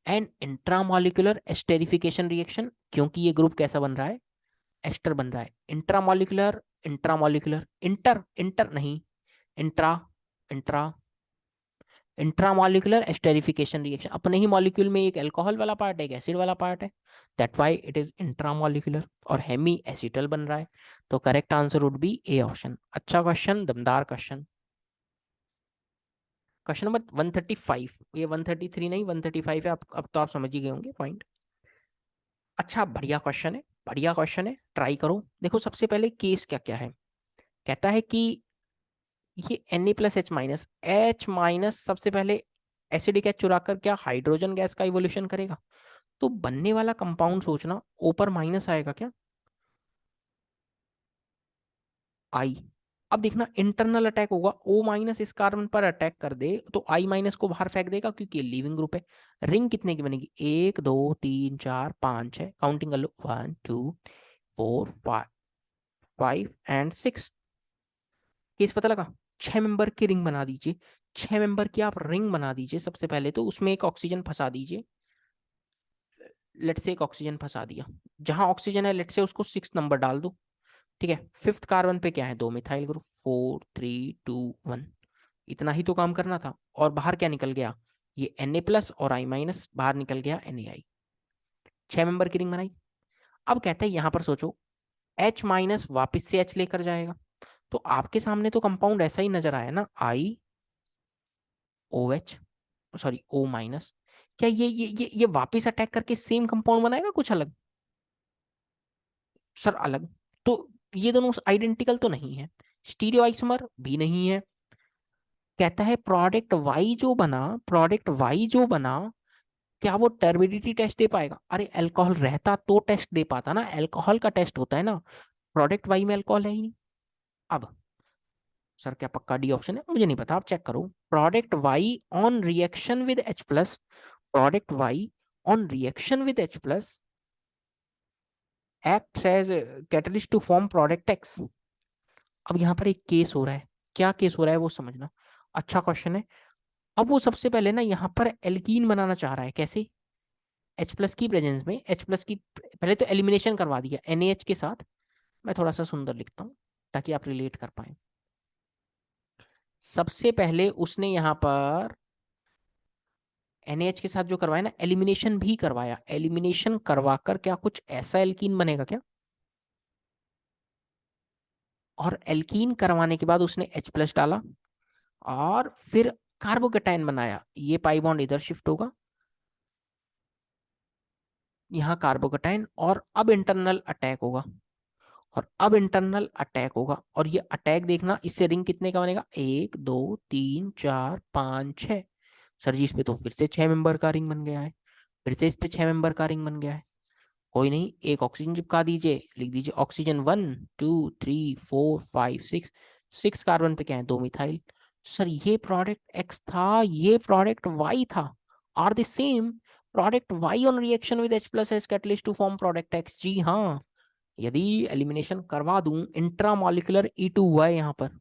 And intramolecular esterification reaction, क्योंकि ये ग्रुप कैसा बन रहा है, एस्टर बन रहा है। इंट्रामोलिकुलर, इंट्रामोलिकुलर, इंटर इंटर नहीं, intra intra intramolecular esterification reaction, अपने ही मॉलिक्यूल में एक अल्कोहल वाला पार्ट है, एक एसिड वाला पार्ट है, that why it is intramolecular, और हेमी एसिटल बन रहा है। तो correct answer would B A option. अच्छा क्वेश्चन, दमदार क्वेश्चन। क्वेश्चन नंबर 135, ये 133 नहीं 135 है, अब तो आप समझ ही गए होंगे पॉइंट। अच्छा बढ़िया क्वेश्चन है, बढ़िया क्वेश्चन है, ट्राई करो। देखो सबसे पहले केस क्या क्या है, कहता है कि ये Na+H-, H- सबसे पहले एसिडिक एच चुराकर क्या हाइड्रोजन गैस का इवोल्यूशन करेगा, तो बनने वाला कंपाउंड सोचना, ओ पर माइनस आएगा क्या, आई। अब देखना इंटरनल अटैक होगा, O- इस कार्बन पर अटैक कर दे तो I- को बाहर फेंक देगा, क्योंकि लीविंग ग्रुप है। रिंग कितने की बनेगी, 1 2 3 4 5 है, काउंटिंग कर लो, 1 2 4 5 एंड 6। केस पता लगा, 6 मेंबर की रिंग बना दीजिए, 6 मेंबर की आप रिंग बना दीजिए। सबसे पहले तो उसमें एक ऑक्सीजन फंसा दीजिए, लेट से एक ऑक्सीजन फंसा दिया, जहां ऑक्सीजन है लेट से उसको 6 नंबर डाल दो, ठीक है। फिफ्थ कार्बन पे क्या है, 2 मिथाइल ग्रुप, 4 3 2 1, इतना ही तो काम करना था। और बाहर क्या निकल गया, ये Na+ और I- बाहर निकल गया NaI। 6 मेंबर की रिंग बनाई। अब कहता है यहां पर सोचो, H- वापिस से H लेकर जाएगा, तो आपके सामने तो कंपाउंड ऐसा ही नजर आया ना, IOH, सॉरी O-। क्या ये वापिस अटैक करके सेम कंपाउंड बनाएगा, कुछ अलग, सर अलग। तो ये दोनों आइडेंटिकल तो नहीं है, स्टीरियो आइसोमर भी नहीं है। कहता है प्रोडक्ट वाई जो बना, क्या वो टर्बिडिटी टेस्ट दे पाएगा, अरे अल्कोहल रहता तो टेस्ट दे पाता ना, अल्कोहल का टेस्ट होता है ना, प्रोडक्ट वाई में अल्कोहल है ही नहीं। अब सर क्या पक्का डी ऑप्शन है, मुझे नहीं पता, आप चेक करो। Product Y on reaction with H+, product Y on reaction with H+ act as catalyst to form product X। अब यहाँ पर एक केस हो रहा है, क्या केस हो रहा है वो समझना, अच्छा क्वेश्चन है। अब वो सबसे पहले ना यहाँ पर एल्कीन बनाना चाह रहा है, कैसे, H+ की प्रेजेंस में, H+ की पहले तो एलिमिनेशन करवा दिया NaH के साथ। मैं थोड़ा सा सुंदर लिखता हूँ ताकि आप रिलेट कर पाए। सबसे पहले उसने यहाँ पर NaH के साथ जो करवाया ना, एलिमिनेशन भी करवाया, एलिमिनेशन करवाकर क्या कुछ ऐसा एल्कीन बनेगा क्या, और एल्कीन करवाने के बाद उसने H+ डाला, और फिर कार्बोकेटाइन बनाया, ये पाई बॉन्ड इधर शिफ्ट होगा, यहाँ कार्बोकेटाइन, और अब इंटरनल अटैक होगा, और अब इंटरनल अटैक होगा, और ये अटैक देखना, इससे रिंग कितने का बनेगा, 1 2 3 4 5 6। सर जी इस पे तो फिर से 6 मेंबर का रिंग बन गया है, फिर से इस पे 6 मेंबर का रिंग बन गया है। कोई नहीं, एक ऑक्सीजन चिपका दीजिए, लिख दीजिए ऑक्सीजन 1 2 3 4 5 6। 6 कार्बन पे क्या है, 2 मिथाइल। सर ये प्रोडक्ट एक्स था, ये प्रोडक्ट वाई था, are the same. Product Y on reaction with H+ as catalyst to form product X, जी हाँ। यदि एलिमिनेशन करवा दूं, इंट्रामोलिकुलर E2 हुआ है यहाँ पर,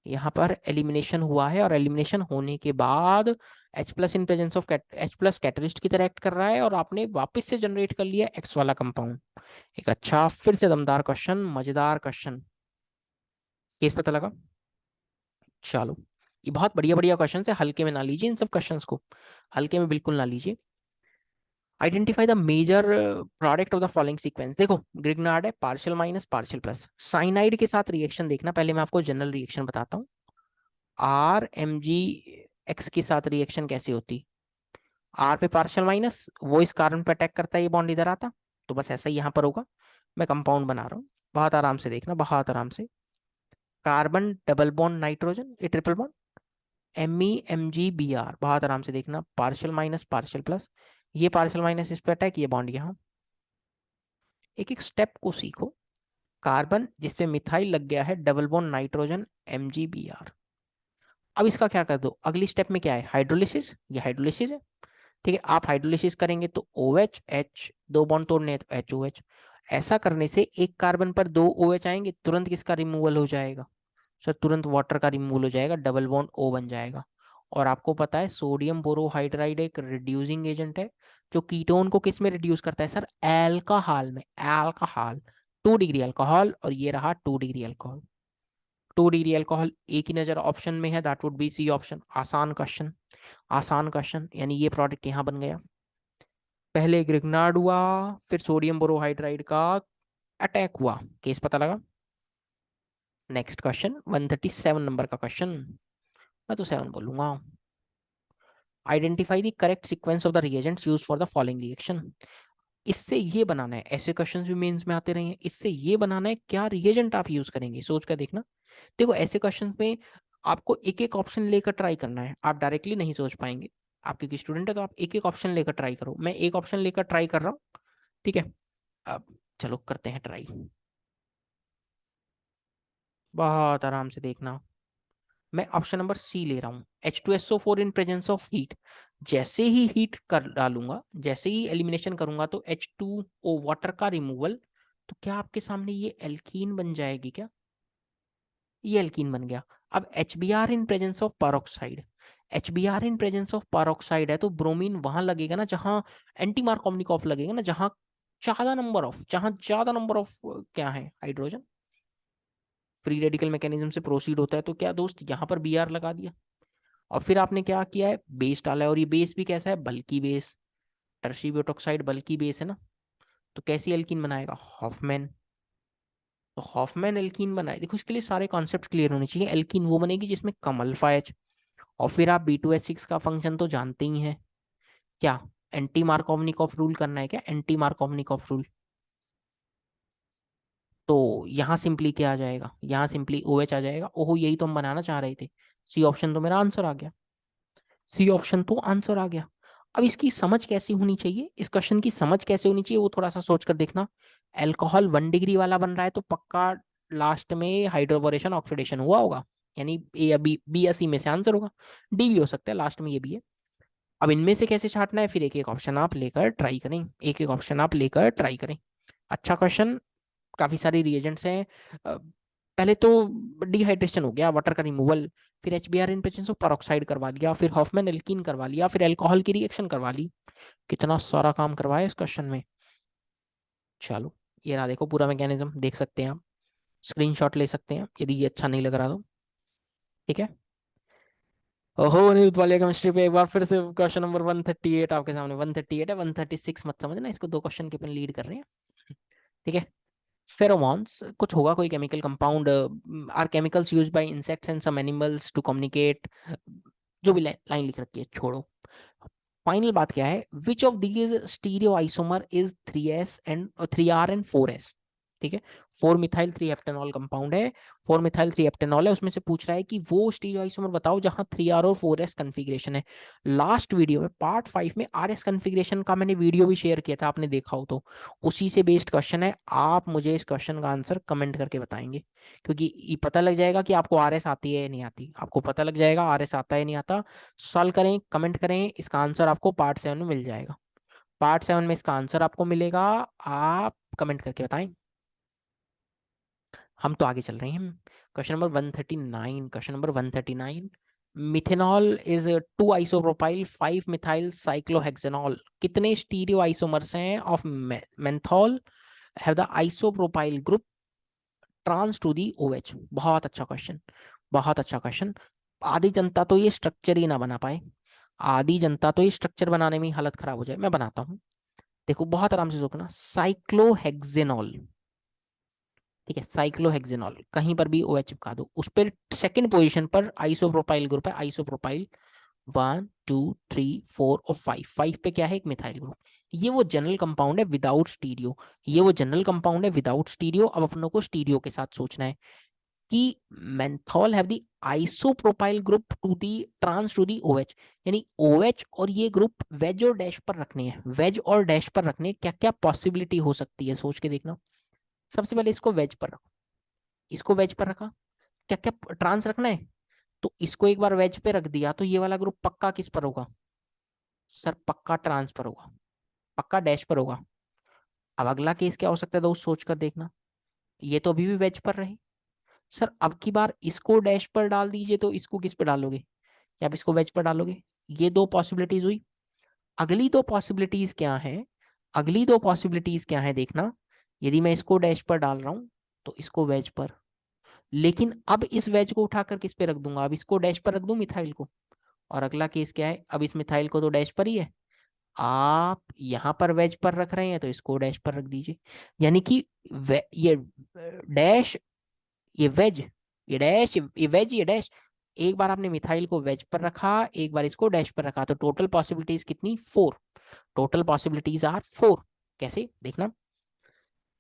यहाँ पर एलिमिनेशन हुआ है, और एलिमिनेशन होने के बाद H+ in presence of H+ catalyst की तरह एक्ट कर रहा है, और आपने वापस से जनरेट कर लिया एक्स वाला कंपाउंड। एक अच्छा फिर से दमदार क्वेश्चन, मजेदार क्वेश्चन, केस पता लगा। चलो, ये बहुत बढ़िया बढ़िया क्वेश्चन है, हल्के में ना लीजिए इन सब क्वेश्चंस को, हल्के में बिल्कुल ना लीजिए। Identify the major product of the following sequence. देखो ग्रिग्नार्ड है, partial minus partial plus, cyanide के साथ रिएक्शन देखना, पहले मैं आपको जनरल रिएक्शन बताता हूँ। RMgX के साथ रिएक्शन कैसे होती, R पे पार्शियल माइनस, वो इस कार्बन पे अटैक करता है, ये बॉन्ड इधर आता, तो बस ऐसा ही यहाँ पर होगा। मैं कंपाउंड बना रहा हूँ, बहुत आराम से देखना, बहुत आराम से। कार्बन डबल बॉन्ड नाइट्रोजन, ये ट्रिपल बॉन्ड, MeMgBr, बहुत आराम से देखना, पार्शियल माइनस पार्शियल प्लस, ये पार्शियल माइनस इस पे अटैक, ये बॉन्ड यहाँ। एक एक स्टेप को सीखो, कार्बन जिसपे मिथाइल लग गया है, डबल बॉन्ड नाइट्रोजन, MgBr। अब इसका क्या कर दो, अगली स्टेप में क्या है, हाइड्रोलिसिस, ये हाइड्रोलिसिस है। ठीक है, आप हाइड्रोलिसिस करेंगे तो OH, H, दो बॉन्ड तोड़ने हैं तो HOH। ऐसा करने से एक कार्बन पर दो OH आएंगे, तुरंत किसका रिमूवल हो जाएगा सर, तुरंत वाटर का रिमूवल हो जाएगा, डबल बॉन्ड O बन जाएगा। और आपको पता है सोडियम बोरोहाइड्राइड एक रिड्यूसिंग एजेंट है, जो कीटोन को किस में रिड्यूस करता है सर, एल्कोहल में, एल्कोहल, 2 डिग्री अल्कोहल, और ये रहा 2 डिग्री अल्कोहल। 2 डिग्री अल्कोहल एक ही नजर ऑप्शन में है, that would be C option. आसान क्वेश्चन, आसान क्वेश्चन, यानी ये प्रोडक्ट यहाँ बन गया। पहले ग्रिग्नार्ड हुआ, फिर सोडियम बोरोहाइड्राइड का अटैक हुआ, केस पता लगा। नेक्स्ट क्वेश्चन 137 नंबर का क्वेश्चन, मैं तो 7 बोलूंगा। Identify the correct sequence of the reagents used for the following reaction. इससे ये बनाना है, ऐसे क्वेश्चंस भी मेंस में आते रहे हैं, इससे ये बनाना है क्या रिएजेंट आप यूज करेंगे, सोच कर देखना। देखो ऐसे क्वेश्चन में आपको एक एक ऑप्शन लेकर ट्राई करना है, आप डायरेक्टली नहीं सोच पाएंगे। आप क्योंकि स्टूडेंट है तो आप एक एक ऑप्शन लेकर ट्राई करो, मैं एक ऑप्शन लेकर ट्राई कर रहा हूँ। ठीक है, अब चलो करते हैं ट्राई, बहुत आराम से देखना। मैं ऑप्शन नंबर सी ले रहा हूँ, H2SO4 in presence of heat. जैसे ही हीट कर डालूंगा, जैसे ही एलिमिनेशन करूंगा तो H2O वाटर का रिमूवल, तो क्या आपके सामने ये एल्कीन बन जाएगी क्या, ये एल्कीन बन गया। अब HBr in presence of peroxide, HBr in presence of peroxide है तो ब्रोमीन वहां लगेगा ना जहां एंटी मार्कोवनिकॉफ लगेगा ना, जहां ज्यादा नंबर ऑफ क्या है हाइड्रोजन, फ्री रेडिकल मैकेनिज्म से प्रोसीड होता है, तो क्या दोस्त यहाँ पर Br लगा दिया। और फिर आपने क्या किया है, बेस डाला है, और ये बेस भी कैसा है, बल्कि बेस, टर्शी ब्यूटोक्साइड बल्कि बेस है ना, तो कैसी एल्कीन बनाएगा, हॉफमैन। तो हॉफमैन एल्कीन बनाए, देखो इसके लिए सारे कॉन्सेप्ट क्लियर होने चाहिए। एल्कीन वो बनेगी जिसमें कम अल्फा एच, और फिर आप B2H6 का फंक्शन तो जानते ही हैं, क्या एंटी मार्कोवनिकॉफ रूल करना है क्या, एंटी मार्कोवनिकॉफ रूल। तो यहाँ सिंपली क्या आ जाएगा, यहाँ सिंपली OH आ जाएगा। ओहो, यही तो हम बनाना चाह रहे थे। सी ऑप्शन तो मेरा आंसर आ गया, सी ऑप्शन तो आंसर आ गया। अब इसकी समझ कैसी होनी चाहिए, इस क्वेश्चन की समझ कैसे होनी चाहिए वो थोड़ा सा सोच कर देखना। अल्कोहल 1 डिग्री वाला बन रहा है तो पक्का लास्ट में हाइड्रोबोरेशन ऑक्सीडेशन हुआ होगा, यानी ए या बी या सी में से आंसर होगा। डी भी हो सकता है, लास्ट में ये भी है। अब इनमें से कैसे छांटना है, फिर एक एक ऑप्शन आप लेकर ट्राई करें, एक एक ऑप्शन आप लेकर ट्राई करें। अच्छा क्वेश्चन, काफी सारे रिएजेंट्स हैं। पहले तो डिहाइड्रेशन हो गया, वाटर का रिमूवल, फिर HBr in presence of peroxide करवा लिया, फिर हॉफमैन एल्कीन करवा लिया, फिर अल्कोहल की रिएक्शन करवा ली। कितना सारा काम करवाया इस क्वेश्चन में। चलो, ये रहा, देखो पूरा मैकेनिज्म देख सकते हैं आप, स्क्रीनशॉट ले सकते हैं यदि ये अच्छा नहीं लग रहा तो। ठीक है, ओहो अनिरुद्ध वाले केमिस्ट्री पे एक बार फिर से क्वेश्चन नंबर 138 आपके सामने। 138 है, 136 मत समझना, इसको दो क्वेश्चन के अपन लीड कर रहे हैं। ठीक है, फेरोमोन्स कुछ होगा, कोई chemical compound, are chemicals used by insects and some animals to communicate, जो भी लाइन लिख रखी है छोड़ो। फाइनल बात क्या है, which of these stereo isomer is 3s and 3R and 4s। ठीक है, 4 मिथाइल 3 हेप्टेनॉल कंपाउंड है, 4 मिथाइल 3 हेप्टेनॉल है, उसमें से पूछ रहा है कि वो स्टीरियो आइसोमर बताओ जहां 3R और 4s कन्फिग्रेशन है। लास्ट वीडियो में पार्ट 5 में RS कन्फिग्रेशन का मैंने वीडियो भी शेयर किया था, आपने देखा हो तो, उसी से बेस्ड क्वेश्चन है। आप मुझे इस क्वेश्चन का आंसर कमेंट करके बताएंगे, क्योंकि ये पता लग जाएगा कि आपको RS आती है या नहीं आती, आपको पता लग जाएगा RS आता है या नहीं आता। सॉल्व करें, कमेंट करें, इसका आंसर आपको पार्ट 7 में मिल जाएगा। पार्ट 7 में इसका आंसर आपको मिलेगा, आप कमेंट करके बताएं। हम तो आगे चल रहे हैं। Question number 139, question number 139, menthol is 2 isopropyl 5 methyl cyclohexanol, कितने स्टीरियो आइसोमर्स हैं of menthol have the isopropyl group trans to the OH। बहुत अच्छा क्वेश्चन, बहुत अच्छा क्वेश्चन। आधी जनता तो ये स्ट्रक्चर ही ना बना पाए, आधी जनता तो ये स्ट्रक्चर बनाने में ही हालत खराब हो जाए। मैं बनाता हूँ, देखो बहुत आराम से सोचना, साइक्लोहेक्सेनॉल। ठीक है, साइक्लोहेक्सेनॉल कहीं पर भी OH चिपका दो, उस पर सेकंड पोजीशन पर आइसोप्रोपाइल ग्रुप है, आइसोप्रोपाइल 1 2 3 4 और 5, 5 पे क्या है, एक मिथाइल ग्रुप। ये वो जनरल कंपाउंड है विदाउट स्टीरियो, ये वो जनरल कंपाउंड है विदाउट स्टीरियो। अब अपनों को स्टीरियो के साथ सोचना है कि menthol have the isopropyl group to the trans to the OH, यानी OH और ये ग्रुप वेज और डैश पर रखने हैं, वेज और डैश पर रखने, क्या क्या पॉसिबिलिटी हो सकती है सोच के देखना। सबसे पहले इसको वेज पर रखो, इसको वेज पर रखा, क्या क्या ट्रांस रखना है, तो इसको एक बार वेज पे रख दिया तो ये वाला ग्रुप पक्का किस पर होगा सर, पक्का ट्रांस पर होगा, पक्का डैश पर होगा। अब अगला केस क्या हो सकता है दोस्त, सोच कर देखना, ये तो अभी भी वेज पर रहे सर, अब की बार इसको डैश पर डाल दीजिए तो इसको किस पर डालोगे, क्या आप इसको वेज पर डालोगे, ये दो पॉसिबिलिटीज हुई। अगली दो पॉसिबिलिटीज क्या है, अगली दो पॉसिबिलिटीज क्या है देखना, यदि मैं इसको डैश पर डाल रहा हूं तो इसको वेज पर, लेकिन अब इस वेज को उठाकर किस पे रख दूंगा, अब इसको डैश पर रख दूं मिथाइल को, और अगला केस क्या है, अब इस मिथाइल को तो डैश पर ही है, आप यहां पर वेज पर रख रहे हैं तो इसको डैश पर रख दीजिए, यानी कि ये डैश, ये वेज, ये डैश, ये वेज, ये डैश, एक बार आपने मिथाइल को वेज पर रखा, एक बार इसको डैश पर रखा, तो टोटल पॉसिबिलिटीज कितनी, 4, टोटल पॉसिबिलिटीज आर 4। कैसे देखना,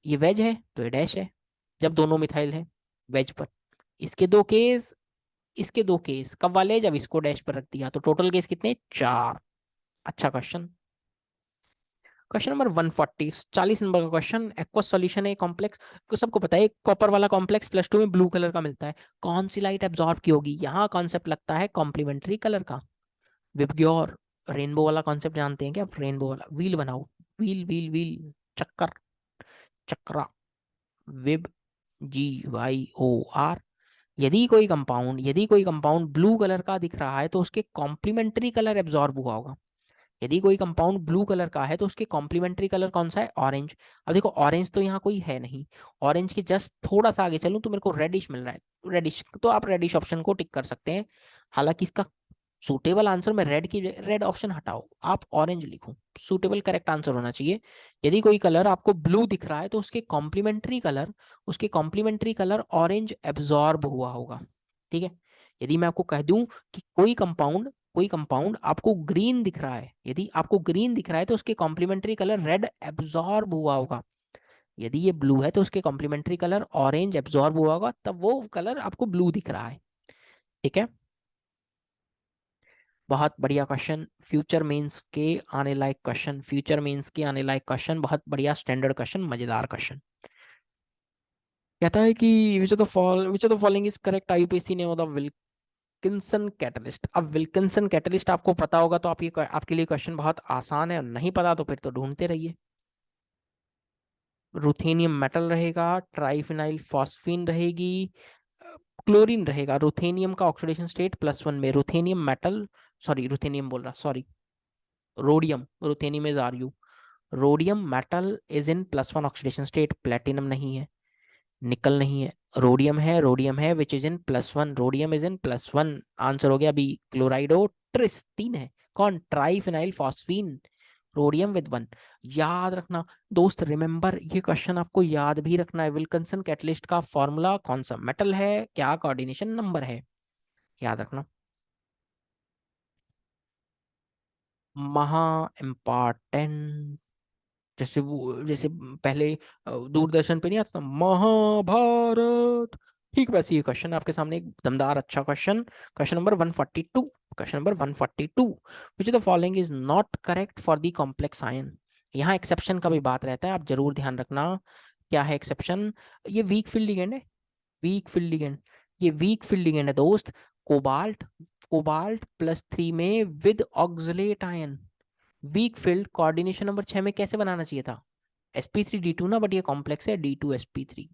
ये वेज है तो ये डैश है, जब दोनों मिथाइल है वेज पर, इसके दो केस, इसके दो केस कब वाले, जब इसको डैश पर रख दिया, तो टोटल केस कितने, 4। अच्छा क्वेश्चन, क्वेश्चन नंबर 140, 40 नंबर का क्वेश्चन, एक्वस सॉल्यूशन है कॉम्प्लेक्स, को सबको पता है कॉपर वाला कॉम्प्लेक्स +2 में ब्लू कलर का मिलता है, कौन सी लाइट एब्जॉर्ब की होगी, यहाँ कॉन्सेप्ट लगता है कॉम्प्लीमेंट्री कलर का, विबग्योर, रेनबो वाला कॉन्सेप्ट जानते हैं क्या आप, रेनबो वाला, व्हील बनाओ, व्हील व्हील व्हील, चक्कर, चक्रा, विब, GYOR, यदि कोई कंपाउंड ब्लू कलर का दिख रहा है तो उसके कॉम्प्लीमेंट्री कलर एब्जॉर्ब हुआ होगा, यदि कोई कंपाउंड ब्लू कलर का है तो उसके कॉम्प्लीमेंट्री कलर कौन सा है, ऑरेंज। अब देखो ऑरेंज तो यहाँ कोई है नहीं, ऑरेंज के जस्ट थोड़ा सा आगे चलूं तो मेरे को रेडिश मिल रहा है, रेडिश, तो आप रेडिश ऑप्शन को टिक कर सकते हैं, हालांकि इसका सूटेबल आंसर में रेड की, रेड ऑप्शन हटाओ, आप ऑरेंज लिखो, सूटेबल करेक्ट आंसर होना चाहिए। यदि कोई कलर आपको ब्लू दिख रहा है तो उसके कॉम्प्लीमेंट्री कलर ऑरेंज एब्जॉर्ब हुआ होगा, ठीक है। यदि मैं आपको कह दूं कि कोई कंपाउंड आपको ग्रीन दिख रहा है, यदि आपको ग्रीन दिख रहा है तो उसके कॉम्प्लीमेंट्री कलर रेड एब्जॉर्ब हुआ होगा, यदि ये ब्लू है तो उसके कॉम्प्लीमेंट्री कलर ऑरेंज एब्जॉर्ब हुआ होगा, तब वो कलर आपको ब्लू दिख रहा है, ठीक है। बहुत बढ़िया क्वेश्चन, फ्यूचर मेंस के आने लायक क्वेश्चन, फ्यूचर मेंस के आने लायक क्वेश्चन, बहुत बढ़िया स्टैंडर्ड क्वेश्चन, मजेदार क्वेश्चन। कहता है कि विच of the following is correct, IUPAC ने मतलब विल्किंसन कैटलिस्ट, अब विल्किंसन कैटलिस्ट आपको पता होगा तो आपके लिए क्वेश्चन बहुत आसान है, और नहीं पता तो फिर तो ढूंढते रहिए। रुथेनियम मेटल रहेगा, ट्राइफिनाइल फॉस्फीन रहेगी, क्लोरीन रहेगा, रुथेनियम का ऑक्सीडेशन स्टेट +1 में, रुथेनियम मेटल, सॉरी रुथेनियम बोल रहा, sorry rhodium, ruthenium is RU, rhodium metal is in +1 oxidation state, platinum नहीं है, निकल नहीं है, रोडियम है which is in +1, rhodium is in +1, answer हो गया बी, क्लोराइडो ट्रिस, 3 है, कौन, ट्राइफिनाइल फॉस्फीन, रोडियम विद 1, याद रखना दोस्त, रिमेंबर ये क्वेश्चन आपको याद भी रखना है, विल्किंसन कैटलिस्ट का फॉर्मूला कौन सा मेटल है, क्या कोऑर्डिनेशन नंबर है, याद रखना, महा इम्पॉर्टेंट, जैसे पहले दूरदर्शन पे नहीं आता था महाभारत, ठीक वैसे ये क्वेश्चन आपके सामने एक दमदार अच्छा question, question number 142, question number 142, which of the following is not correct for the complex ion, यहाँ एक्सेप्शन का भी बात रहता है, आप जरूर ध्यान रखना, क्या है एक्सेप्शन, ये वीक फील्ड लिगेंड है, वीक फील्ड लिगेंड, ये वीक फील्ड लिगेंड है दोस्त, कोबाल्ट, कोबाल्ट +3 में with oxalate ion, weak field, coordination number 6 में कैसे बनाना चाहिए था, sp3d2 ना, बट ये कॉम्प्लेक्स है d2sp3,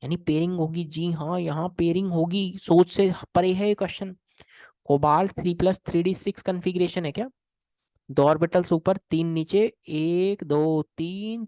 यानी पेयरिंग होगी, जी हाँ यहाँ पेयरिंग होगी, सोच से परे है ये क्वेश्चन, कोबाल्ट 3+3d6 कन्फिग्रेशन है क्या, 2 ऑर्बिटल्स ऊपर 3 नीचे, 1 2 3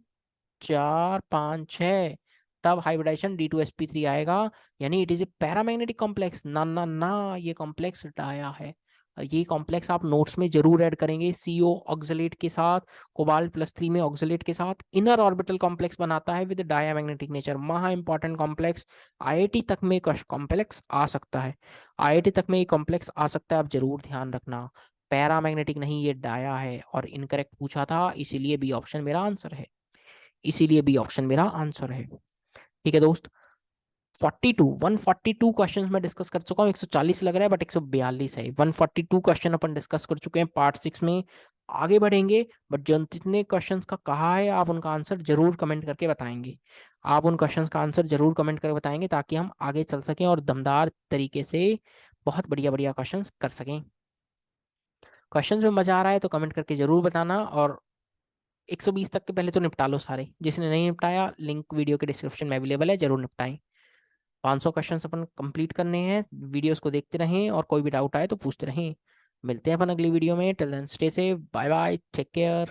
4 5 6, तब हाइब्रिडाइजेशन d2sp3 आएगा, यानी it is A paramagnetic complex, ना ना ना, ये कॉम्प्लेक्स डाया है, ये कॉम्प्लेक्स आप नोट्स में जरूर ऐड करेंगे, CO ऑक्सलेट के साथ, कोबाल्ट +3 में ऑक्सलेट के साथ इनर ऑर्बिटल कॉम्प्लेक्स बनाता है विद डायमैग्नेटिक नेचर, महा इंपॉर्टेंट कॉम्प्लेक्स, IIT तक में कॉम्प्लेक्स आ सकता है, IIT तक में ये कॉम्प्लेक्स आ सकता है, आप जरूर ध्यान रखना, पैरामैग्नेटिक नहीं ये डाया है, और इनकरेक्ट पूछा था, इसीलिए बी ऑप्शन मेरा आंसर है, इसीलिए बी ऑप्शन मेरा आंसर है, ठीक है दोस्त। 142 क्वेश्चंस में डिस्कस कर चुका हूँ, 140 लग रहा है बट 142 है, 142 क्वेश्चन अपन डिस्कस कर चुके हैं पार्ट 6 में, आगे बढ़ेंगे, बट जितने क्वेश्चंस का कहा है आप उनका आंसर जरूर कमेंट करके बताएंगे। आप उन क्वेश्चंस का आंसर जरूर कमेंट करके बताएंगे ताकि हम आगे चल सकें और दमदार तरीके से बहुत बढ़िया बढ़िया क्वेश्चंस कर सकें। क्वेश्चंस में मजा आ रहा है तो कमेंट करके जरूर बताना, और 120 तक के पहले तो निपटा लो सारे। जिसने नहीं निपटाया, लिंक वीडियो के डिस्क्रिप्शन में अवेलेबल है, जरूर निपटाएं। 500 क्वेश्चंस अपन कंप्लीट करने हैं। वीडियोस को देखते रहें और कोई भी डाउट आए तो पूछते रहें। मिलते हैं अपन अगली वीडियो में। Till then stay safe, bye bye, take care.